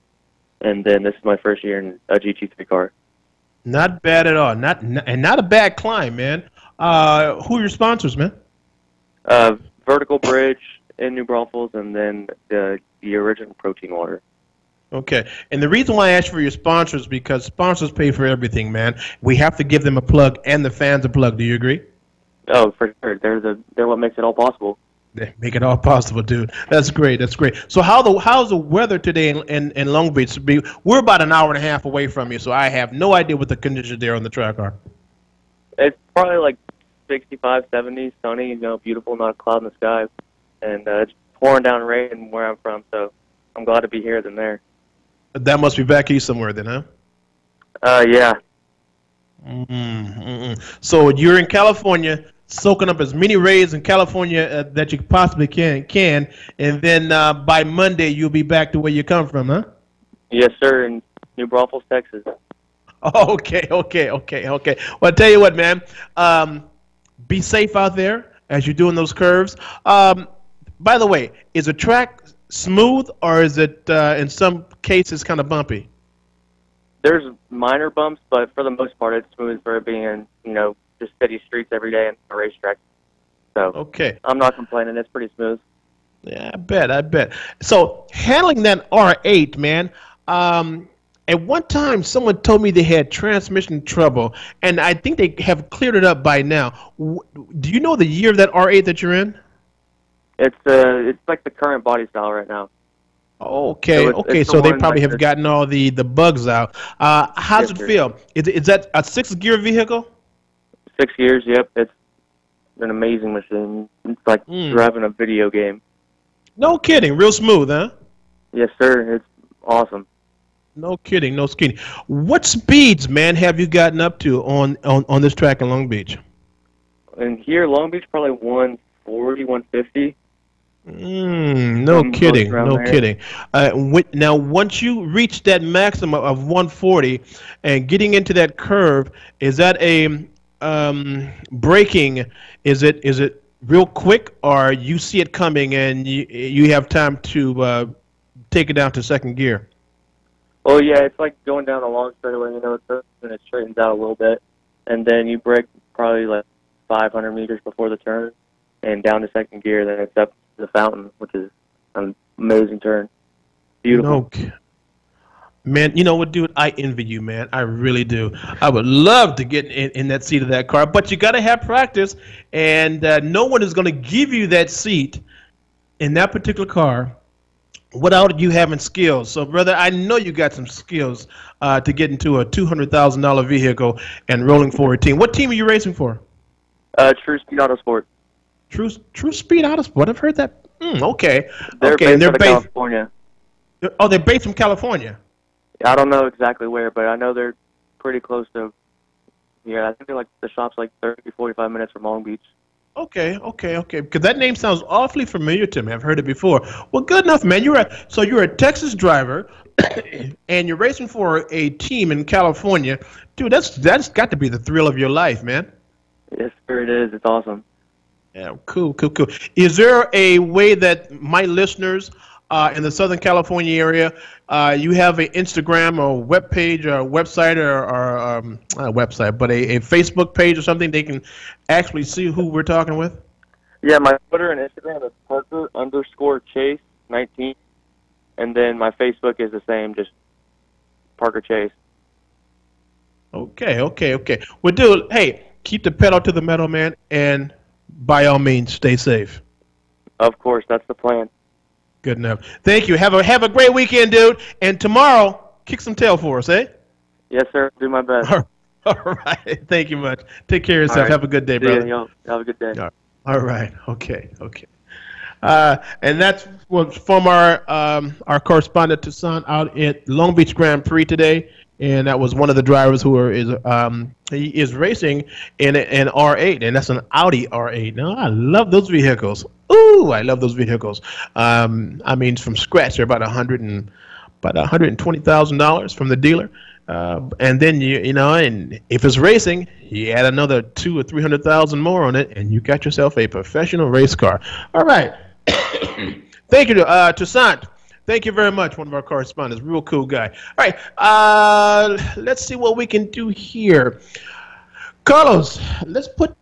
and then this is my first year in a GT3 car. Not bad at all. Not a bad climb, man. Who are your sponsors, man? Vertical Bridge in New Braunfels, and then the original protein water. Okay, and the reason why I asked for your sponsors is because sponsors pay for everything, man. We have to give them a plug and the fans a plug. Do you agree? Oh, for sure. They're what makes it all possible. They make it all possible, dude. That's great. That's great. So how's the weather today in Long Beach? We're about an hour and a half away from you, so I have no idea what the conditions there on the track are. It's probably like 65, 70, sunny, beautiful, not a cloud in the sky. And it's pouring down rain where I'm from, so I'm glad to be here than there. That must be back east somewhere then, huh? Yeah. So you're in California, soaking up as many rays in California that you possibly can, and then by Monday you'll be back to where you come from, huh? Yes, sir, in New Braunfels, Texas. Okay. Well, I'll tell you what, man. Be safe out there as you're doing those curves. By the way, is the track smooth or is it in some cases kind of bumpy? There's minor bumps, but for the most part, it's smooth for it being, just steady streets every day and a racetrack. So okay, I'm not complaining. It's pretty smooth. Yeah, I bet. So handling that R8, man. At one time, someone told me they had transmission trouble, and I think they have cleared it up by now. Do you know the year of that R8 that you're in? It's like the current body style right now. Okay, so they probably have gotten all the bugs out. How's it feel? Is that a 6-gear vehicle? 6 gears, yep. It's an amazing machine. It's like driving a video game. No kidding. Real smooth, huh? Yes, sir. It's awesome. No kidding. What speeds, man, have you gotten up to on this track in Long Beach? And here, Long Beach, probably 140, 150. No kidding. Now, once you reach that maximum of 140 and getting into that curve, is that a braking? Is it real quick, or you see it coming and you have time to take it down to second gear? Oh yeah, it's like going down a long straightaway. And it straightens out a little bit, and then you brake probably like 500 meters before the turn, and down to second gear. Then it's up to the fountain, which is an amazing turn. Beautiful. Man, you know what, dude? I envy you, man. I really do. I would love to get in that seat of that car, but you got to have practice, and no one is going to give you that seat in that particular car without you having skills. So, brother, I know you got some skills to get into a $200,000 vehicle and rolling for a team. What team are you racing for? True Speed Autosport. True Speed Autosport. I've heard that. Okay. They're based out of California. Oh, they're based from California. I don't know exactly where, but I know they're pretty close to. Yeah, I think the shop's like 30, 45 minutes from Long Beach. Okay. Because that name sounds awfully familiar to me. I've heard it before. Well, good enough, man. You're a Texas driver, and you're racing for a team in California, dude. That's got to be the thrill of your life, man. Yes, sir, it is. It's awesome. Yeah, cool. Is there a way that my listeners in the Southern California area, you have an Instagram or web page or website or not a website, but a Facebook page or something they can actually see who we're talking with? Yeah, my Twitter and Instagram is Parker_Chase19, and then my Facebook is the same, just Parker Chase. Okay. Well, dude, hey, keep the pedal to the metal, man, and by all means, stay safe. Of course, that's the plan. Good enough. Thank you. Have a great weekend, dude. And tomorrow, kick some tail for us, eh? Yes, sir. Do my best. All right. Thank you much. Take care of yourself. Right. Have a good day, brother. Have a good day. All right. Okay. And that's from our correspondent Tucson out at Long Beach Grand Prix today. and that was one of the drivers he is racing in an R8, and that's an Audi R8. Now I love those vehicles. Ooh, I love those vehicles. I mean, from scratch, they're about $120,000 from the dealer. And then and if it's racing, you add another $200,000 or $300,000 more on it, and you got yourself a professional race car. All right. Thank you to Toussaint. Thank you very much, one of our correspondents. Real cool guy. All right. Let's see what we can do here. Carlos, let's put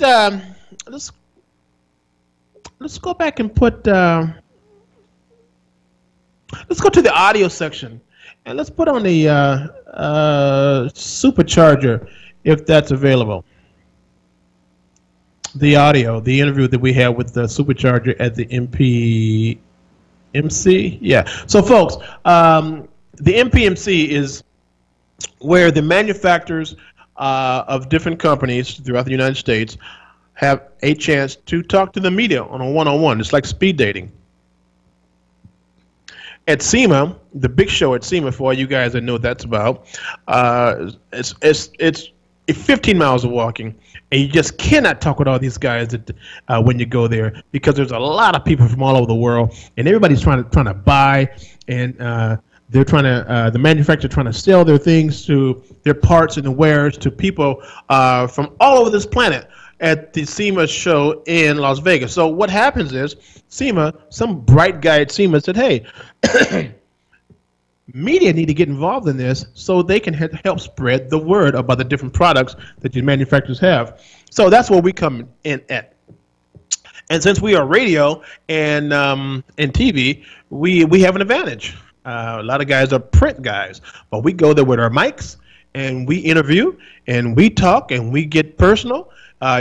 let's go back and put let's go to the audio section, and let's put on the supercharger, if that's available. The audio, the interview that we had with the supercharger at the MPMC. Yeah. So, folks, the MPMC is where the manufacturers of different companies throughout the United States have a chance to talk to the media on a one-on-one. It's like speed dating. At SEMA, the big show at SEMA, for all you guys that know what that's about, it's 15 miles of walking, and you just cannot talk with all these guys when you go there, because there's a lot of people from all over the world, and everybody's trying to buy, and they're trying to the manufacturer trying to sell their things, to their parts and the wares to people from all over this planet at the SEMA show in Las Vegas. So what happens is SEMA, some bright guy at SEMA said, hey, media need to get involved in this so they can help spread the word about the different products that your manufacturers have. So that's where we come in at. And since we are radio and TV, we have an advantage. A lot of guys are print guys, but we go there with our mics and we interview and we talk and we get personal.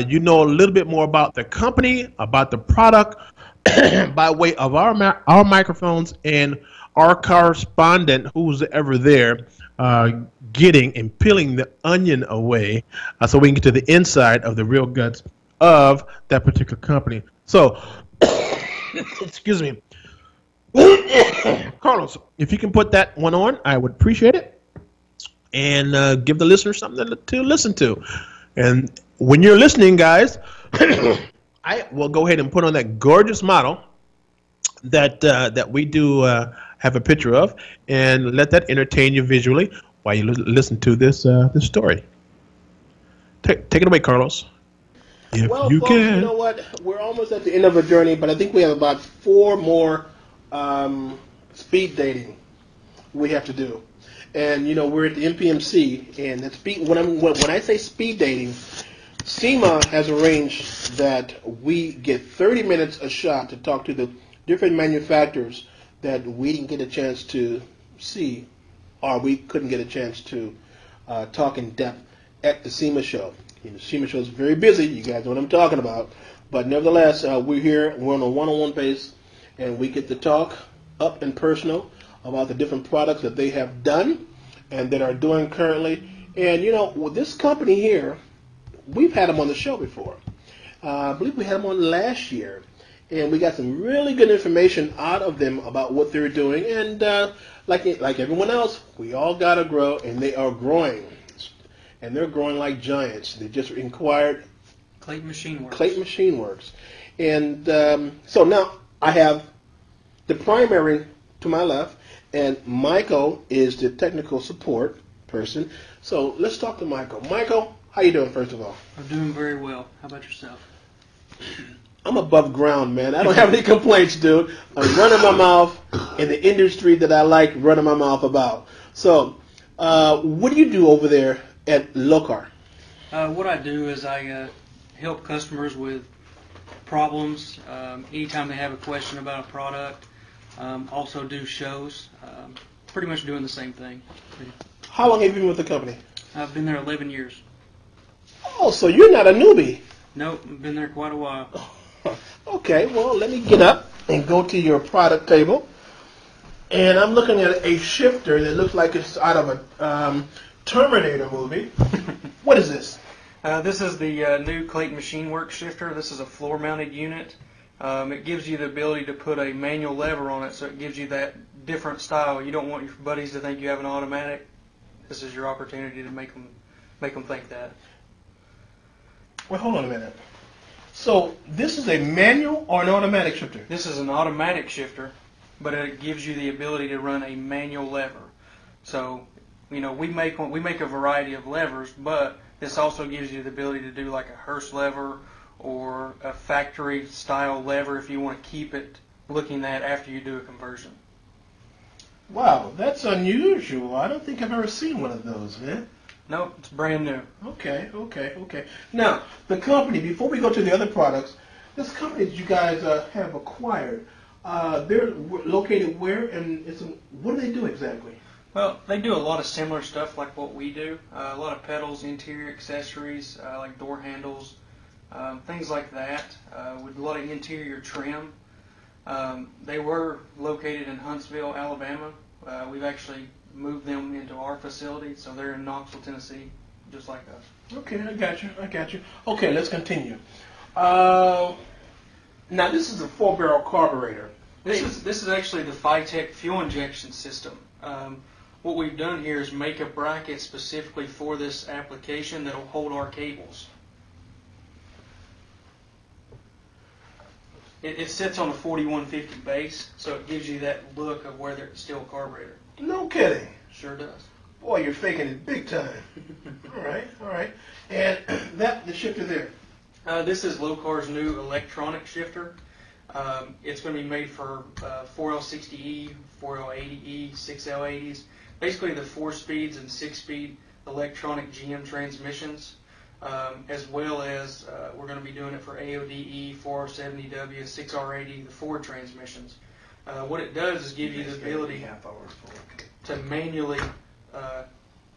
You know a little bit more about the company, about the product, by way of our microphones and our correspondent, who's ever there, getting and peeling the onion away, so we can get to the inside of the real guts of that particular company. So, excuse me, Carlos, if you can put that one on, I would appreciate it, and give the listener something to listen to. And when you're listening, guys, I will go ahead and put on that gorgeous model that we do have a picture of, and let that entertain you visually while you listen to this story. Take it away, Carlos. Well, folks, you know what? We're almost at the end of our journey, but I think we have about 4 more speed dating we have to do. And we're at the MPMC, and when I say speed dating, SEMA has arranged that we get 30 minutes a shot to talk to the different manufacturers that we didn't get a chance to see, or we couldn't get a chance to talk in depth at the SEMA show. The SEMA show is very busy. You guys know what I'm talking about. But nevertheless, we're here. We're on a one-on-one base, and we get to talk up and personal about the different products that they have done and that are doing currently. And, with this company here, we've had them on the show before. I believe we had them on last year. And we got some really good information out of them about what they're doing. And like everyone else, we all got to grow, and they are growing. And they're growing like giants. They just inquired Clayton Machine Works. Clayton Machine Works. And so now I have the primary to my left, and Michael is the technical support person. So let's talk to Michael. Michael, how you doing, first of all? I'm doing very well. How about yourself? I'm above ground, man. I don't have any complaints, dude. I'm running my mouth in the industry that I like running my mouth about. So what do you do over there at Locar? What I do is I help customers with problems anytime they have a question about a product. Also do shows. Pretty much doing the same thing. How long have you been with the company? I've been there 11 years. Oh, so you're not a newbie. Nope, I've been there quite a while. Okay, well, let me get up and go to your product table. And I'm looking at a shifter that looks like it's out of a Terminator movie. What is this? This is the new Clayton Machine Works shifter. This is a floor-mounted unit. It gives you the ability to put a manual lever on it, so it gives you that different style. You don't want your buddies to think you have an automatic. this is your opportunity to make them think that. Well, hold on a minute. So this is a manual or an automatic shifter? This is an automatic shifter, but it gives you the ability to run a manual lever. So, we make a variety of levers, but this also gives you the ability to do like a Hurst lever or a factory style lever if you want to keep it looking at after you do a conversion. Wow, that's unusual. I don't think I've ever seen one of those, man. No, it's brand new. Okay. Now, the company, before we go to the other products, this company that you guys have acquired, they're located where, and what do they do exactly? Well, they do a lot of similar stuff like what we do. A lot of pedals, interior accessories, like door handles, things like that, with a lot of interior trim. They were located in Huntsville, Alabama. We've actually moved them into our facility, so they're in Knoxville, Tennessee, just like us. Okay, I got you. Okay, let's continue. Now, this is a 4-barrel carburetor. This is actually the Phytech fuel injection system. What we've done here is make a bracket specifically for this application that will hold our cables. It sits on a 4150 base, so it gives you that look of where it's still a carburetor. No kidding. Sure does. Boy, you're faking it big time. All right. And the shifter there. This is Locar's new electronic shifter. It's going to be made for 4L60E, 4L80E, 6L80s. Basically the 4-speeds and 6-speed electronic GM transmissions, as well as we're going to be doing it for AODE, 4R70W, 6R80, the Ford transmissions. What it does is give you the ability to manually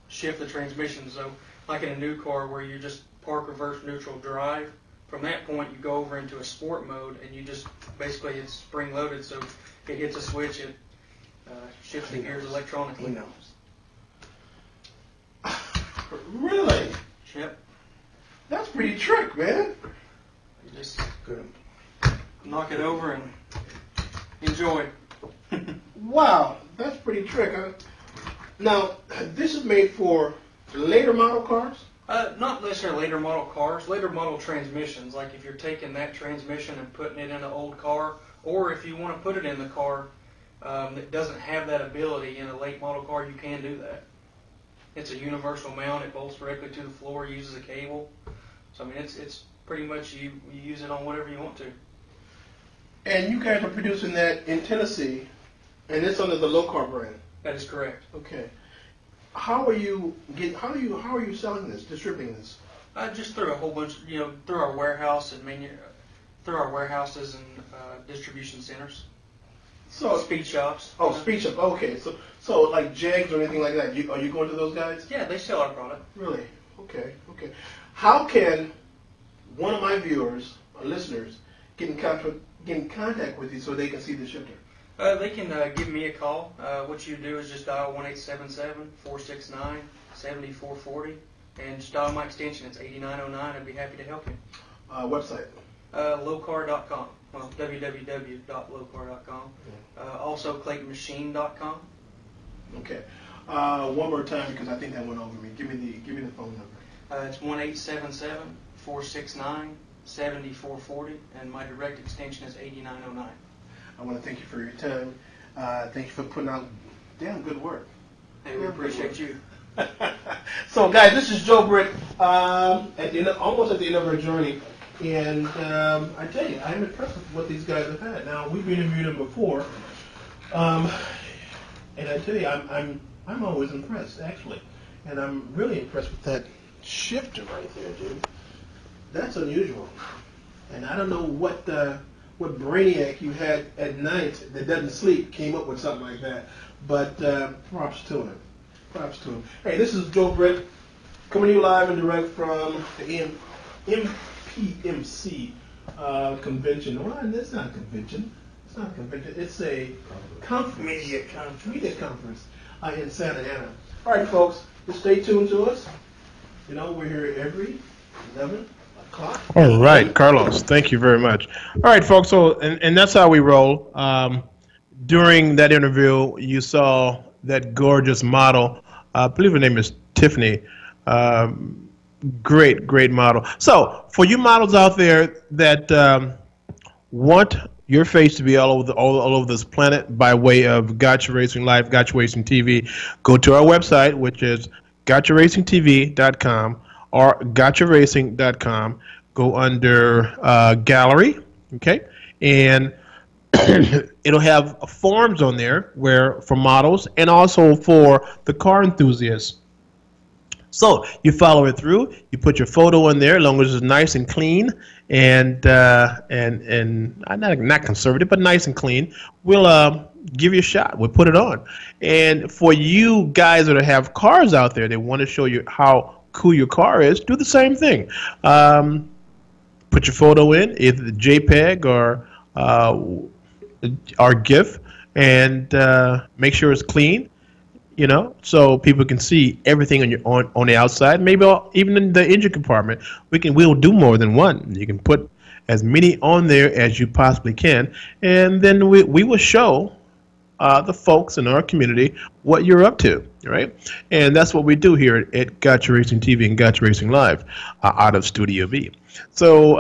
shift the transmission. So like in a new car where you just park, reverse, neutral, drive, from that point you go over into a sport mode and you just, basically it's spring loaded, so it hits a switch, it shifts the gears electronically. Really? Yep. That's pretty trick, man. You just knock it over and enjoy. Wow, that's pretty trick. Now, this is made for later model cars? Not necessarily later model cars, later model transmissions. Like if you're taking that transmission and putting it in an old car, or if you want to put it in the car that doesn't have that ability in a late model car, you can do that. It's a universal mount. It bolts directly to the floor, uses a cable. So I mean, it's pretty much you use it on whatever you want to. And you guys are producing that in Tennessee, and it's under the Locar brand. That is correct. Okay. How are you selling this, distributing this? Just through a whole bunch, through our warehouse and through our warehouses and distribution centers. So speed shops. Oh, speed shop. Okay. So like Jags or anything like that. Are you going to those guys? Yeah, they sell our product. Really? Okay. How can one of my viewers or listeners get in contact with you so they can see the shifter? They can give me a call. What you do is just dial 1-877-469-7440 and just dial my extension. It's 8909. I'd be happy to help you. Website? Locar.com. Well, www.locar.com. Also ClaytonMachine.com. Okay. One more time because I think that went over me. Give me the phone number. It's 1-877-469-7440, and my direct extension is 8909. I want to thank you for your time. Thank you for putting out damn good work. Hey, we appreciate you. So, guys, this is Joe Britt. Almost at the end of our journey, and I tell you, I'm impressed with what these guys have had. Now, we've interviewed them before, and I tell you, I'm always impressed, actually, and I'm really impressed with that shifter right there, dude. That's unusual, and I don't know what brainiac you had at night that doesn't sleep came up with something like that. But props to him. Hey, this is Joe Britt coming to you live and direct from the MPMC convention. Well, it's not a convention. It's a media conference in Santa Ana. All right, folks, just stay tuned to us. We're here every 11 o'clock. All right, Carlos, thank you very much. All right, folks, so and that's how we roll. During that interview, you saw that gorgeous model I believe her name is Tiffany. Great model. So for you models out there that want your face to be all over this planet by way of Gotcha Racing Live, Gotcha Racing TV, go to our website, which is GotchaRacingTV.com or GotchaRacing.com. Go under Gallery, okay, and it'll have forums on there for models and also for the car enthusiasts. So you follow it through. You put your photo in there, as long as it's nice and clean, and not conservative, but nice and clean. We'll give you a shot. We'll put it on. And for you guys that have cars out there, they want to show you how cool your car is. Do the same thing. Put your photo in, either the JPEG or GIF, and make sure it's clean. So people can see everything on the outside. Maybe even in the engine compartment, we'll do more than one. You can put as many on there as you possibly can, and then we will show the folks in our community what you're up to, right? And that's what we do here at Gotcha Racing TV and Gotcha Racing Live out of Studio B. So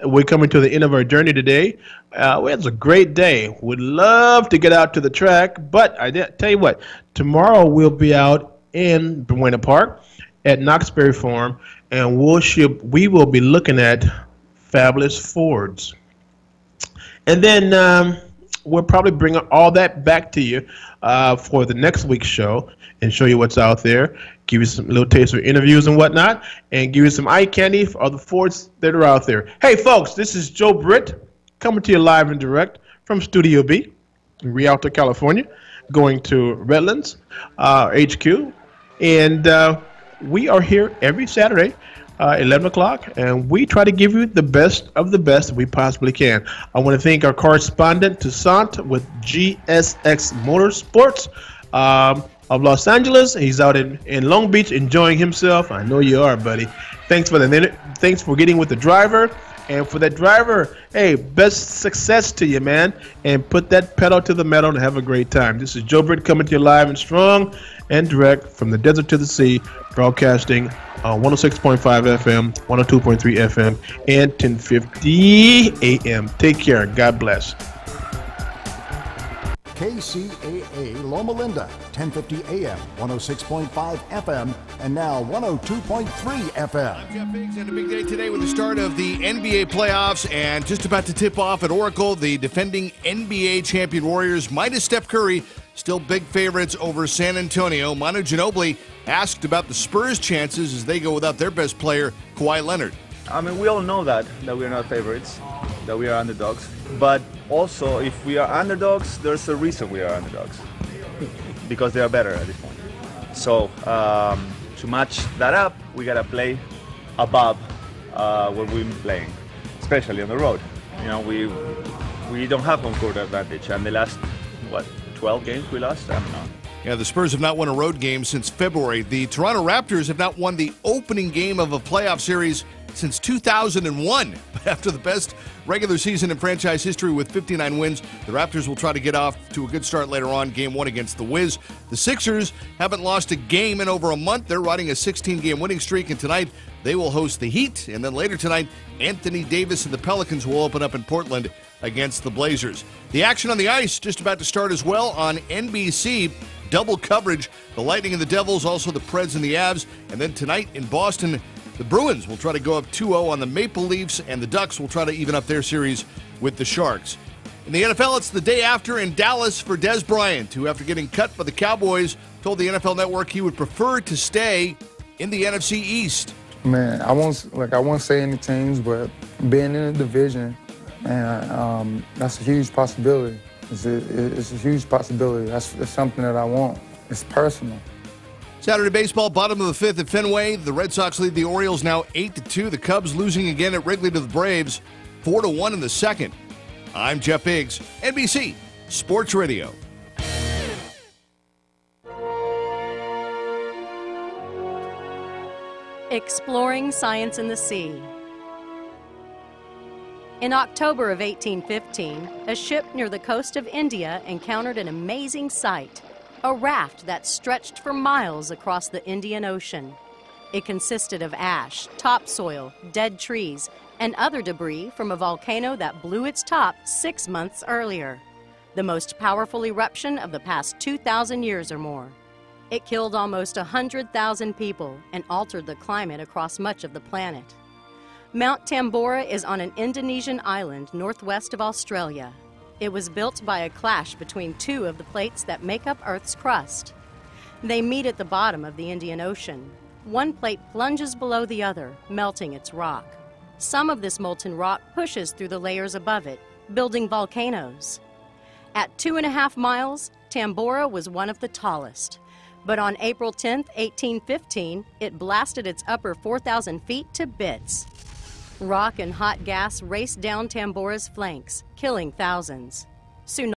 we're coming to the end of our journey today. It was a great day. Would love to get out to the track, but I tell you what, tomorrow we'll be out in Buena Park at Knoxberry Farm, and we will be looking at fabulous Fords. And then we'll probably bring all that back to you for the next week's show and show you what's out there, give you some little taste of interviews and whatnot, and give you some eye candy for all the Fords that are out there. Hey, folks, this is Joe Britt coming to you live and direct from Studio B in Rialto, California, going to Redlands HQ. And we are here every Saturday, 11 o'clock, and we try to give you the best of the best we possibly can. I want to thank our correspondent, Toussaint, with GSX Motorsports of Los Angeles. He's out in Long Beach enjoying himself. I know you are, buddy. Thanks for getting with the driver. And for that driver, hey, best success to you, man. And put that pedal to the metal and have a great time. This is Joe Britt coming to you live and strong and direct from the desert to the sea, broadcasting on 106.5 FM, 102.3 FM, and 1050 AM. Take care. God bless. KCAA Loma Linda, 1050 AM, 106.5 FM, and now 102.3 FM. I'm Jeff Biggs, and a big day today with the start of the NBA playoffs, and just about to tip off at Oracle, the defending NBA champion Warriors, minus Steph Curry, still big favorites over San Antonio. Manu Ginobili asked about the Spurs' chances as they go without their best player, Kawhi Leonard. I mean, we all know that we're not favorites, that we are underdogs. But also, if we are underdogs, there's a reason we are underdogs. Because they are better at this point. So, to match that up, we got to play above what we've been playing, especially on the road. We don't have home court advantage. And the last, 12 games we lost? I don't know. Yeah, the Spurs have not won a road game since February. The Toronto Raptors have not won the opening game of a playoff series since 2001. But after the best regular season in franchise history with 59 wins, the Raptors will try to get off to a good start later on, game one against the Wiz. The Sixers haven't lost a game in over a month. They're riding a 16-game winning streak, and tonight they will host the Heat. And then later tonight, Anthony Davis and the Pelicans will open up in Portland against the Blazers. The action on the ice just about to start as well on NBC. Double coverage, the Lightning and the Devils, also the Preds and the Avs. And then tonight in Boston, the Bruins will try to go up 2-0 on the Maple Leafs, and the Ducks will try to even up their series with the Sharks. In the NFL, it's the day after in Dallas for Des Bryant, who, after getting cut by the Cowboys, told the NFL Network he would prefer to stay in the NFC East. Man, I won't say any teams, but being in the division, man, that's a huge possibility. It's a huge possibility. That's something that I want. It's personal. Saturday baseball, bottom of the fifth at Fenway. The Red Sox lead the Orioles now 8-2. The Cubs losing again at Wrigley to the Braves, 4-1 in the second. I'm Jeff Biggs, NBC Sports Radio. Exploring science in the sea. In October of 1815, a ship near the coast of India encountered an amazing sight. a raft that stretched for miles across the Indian Ocean. It consisted of ash, topsoil, dead trees, and other debris from a volcano that blew its top 6 months earlier, the most powerful eruption of the past 2,000 years or more. It killed almost 100,000 people and altered the climate across much of the planet. Mount Tambora is on an Indonesian island northwest of Australia. It was built by a clash between two of the plates that make up Earth's crust. They meet at the bottom of the Indian Ocean. One plate plunges below the other, melting its rock. Some of this molten rock pushes through the layers above it, building volcanoes. At 2.5 miles, Tambora was one of the tallest. But on April 10, 1815, it blasted its upper 4,000 feet to bits. Rock and hot gas raced down Tambora's flanks, killing thousands.